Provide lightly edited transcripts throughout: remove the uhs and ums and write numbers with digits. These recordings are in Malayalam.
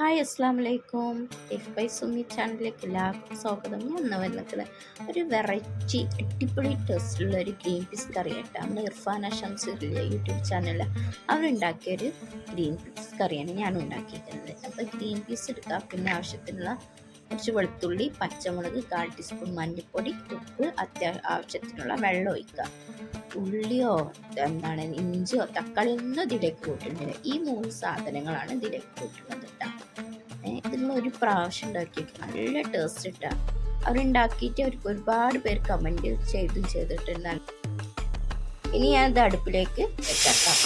ഹായ് അസ്സാം വലൈക്കും. എഫ് ബൈ സുമി ചാനലിലേക്ക് എല്ലാവർക്കും സ്വാഗതം. ഞാൻ ഇന്ന് വന്നിട്ടുള്ളത് ഒരു വെറൈറ്റി അടിപൊളി ടേസ്റ്റുള്ള ഒരു ഗ്രീൻ പീസ് കറി ആയിട്ട് നമ്മുടെ ഇർഫാന ഷംസീറിലെ യൂട്യൂബ് ചാനലിൽ അവരുണ്ടാക്കിയൊരു ഗ്രീൻ പീസ് കറിയാണ് ഞാൻ ഉണ്ടാക്കിയിരിക്കുന്നത്. അപ്പോൾ ഗ്രീൻ പീസ് എടുക്കുക, പിന്നെ ആവശ്യത്തിനുള്ള കുറച്ച് വെളുത്തുള്ളി, പച്ചമുളക്, 1/4 ടീസ്പൂൺ മഞ്ഞൾപ്പൊടി, ഉപ്പ്, ആവശ്യത്തിനുള്ള വെള്ളം ഒഴിക്കുക. ഉള്ളിയോ ഇഞ്ചിയോ തക്കാളി ഒന്നും ഇതിലേക്ക് കൂട്ടുന്നില്ല. ഈ 3 സാധനങ്ങളാണ് ഇതിലേക്ക് കൂട്ടുന്നത് കേട്ടോ. ഇതിനുള്ള ഒരു പ്രാവശ്യം ഉണ്ടാക്കിയിട്ട് നല്ല ടേസ്റ്റ് ഇട്ടാ അവരുണ്ടാക്കിയിട്ട് അവർക്ക് ഒരുപാട് പേര് കമൻറ്റ് ചെയ്തിട്ടുണ്ട്. ഇനി ഞാൻ ഇത് അടുപ്പിലേക്ക് വെക്കാം.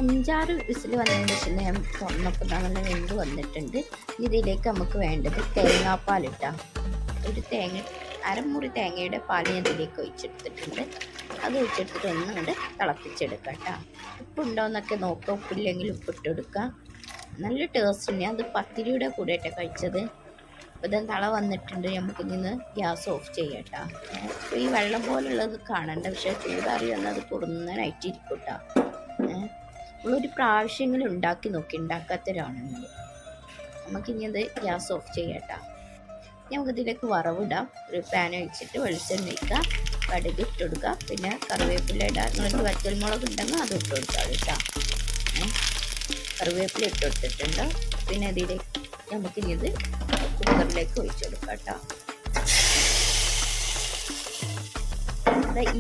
5-6 വിസിൽ വന്നതിന് ശേഷം ഞാൻ തുറന്നപ്പോൾ നല്ല വെന്ത് വന്നിട്ടുണ്ട്. ഇതിലേക്ക് നമുക്ക് വേണ്ടത് തേങ്ങാപ്പാൽ ഇട്ടാം. ഒരു അരമുറി തേങ്ങയുടെ പാൽ ഞാൻ ഇതിലേക്ക് ഒഴിച്ചെടുത്തിട്ടുണ്ട്. അത് ഒഴിച്ചെടുത്തിട്ട് ഒന്നുകൊണ്ട് തിളപ്പിച്ചെടുക്കാം കേട്ടോ. ഉപ്പുണ്ടോയെന്നൊക്കെ നോക്കുക, ഉപ്പില്ലെങ്കിൽ ഉപ്പിട്ട് കൊടുക്കുക. നല്ല ടേസ്റ്റ് ഉണ്ട്. അത് പത്തിരിയുടെ കൂടെ ആയിട്ടാണ് കഴിച്ചത്. അപ്പോൾ ഇത് തള വന്നിട്ടുണ്ട്. നമുക്ക് നിന്ന് ഗ്യാസ് ഓഫ് ചെയ്യാം കേട്ടോ. അപ്പോൾ ഈ വെള്ളം പോലുള്ളത് കാണണ്ട, പക്ഷേ ചൂടാറി വന്നാൽ അത് കുറുന്നനായിട്ടിരിക്കും കേട്ടോ. നമ്മളൊരു പ്രാവശ്യമെങ്കിലും ഉണ്ടാക്കി നോക്കി, ഉണ്ടാക്കാത്തവരാണെങ്കിൽ. നമുക്കിനി അത് ഗ്യാസ് ഓഫ് ചെയ്യട്ടോ. നമുക്കിതിലേക്ക് വറവിടാം. ഒരു പാൻ ഒഴിച്ചിട്ട് വെളിച്ചെണ്ണ ഒഴിക്കുക, കടുക് ഇട്ട് കൊടുക്കുക, പിന്നെ കറിവേപ്പില ഇടാം. നിങ്ങൾക്ക് വറ്റൽമുളക് ഉണ്ടെങ്കിൽ അത് ഇട്ട് കൊടുക്കാം കേട്ടോ. കറിവേപ്പില ഇട്ട് കൊടുത്തിട്ടുണ്ട്. പിന്നെ അതിലേക്ക് നമുക്കിനി ഇത് കുക്കറിലേക്ക് ഒഴിച്ചു കൊടുക്കാം കേട്ടോ.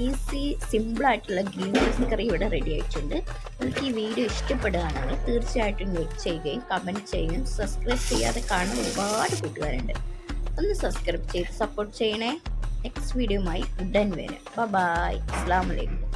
ഈസി സിമ്പിളായിട്ടുള്ള ഗ്രീൻ പീസ് കറി ഇവിടെ റെഡി ആയിട്ടുണ്ട്. നിങ്ങൾക്ക് ഈ വീഡിയോ ഇഷ്ടപ്പെടുകയാണെങ്കിൽ തീർച്ചയായിട്ടും ലൈക്ക് ചെയ്യുകയും കമൻറ്റ് ചെയ്യുകയും സബ്സ്ക്രൈബ് ചെയ്യാതെ കാണുന്ന ഒരുപാട് കൂട്ടുകാരുണ്ട്. ഒന്ന് സബ്സ്ക്രൈബ് ചെയ്ത് സപ്പോർട്ട് ചെയ്യണേ. നെക്സ്റ്റ് വീഡിയോയുമായി ഉടൻ വരാം. ബൈ. അസ്സലാമു അലൈക്കും.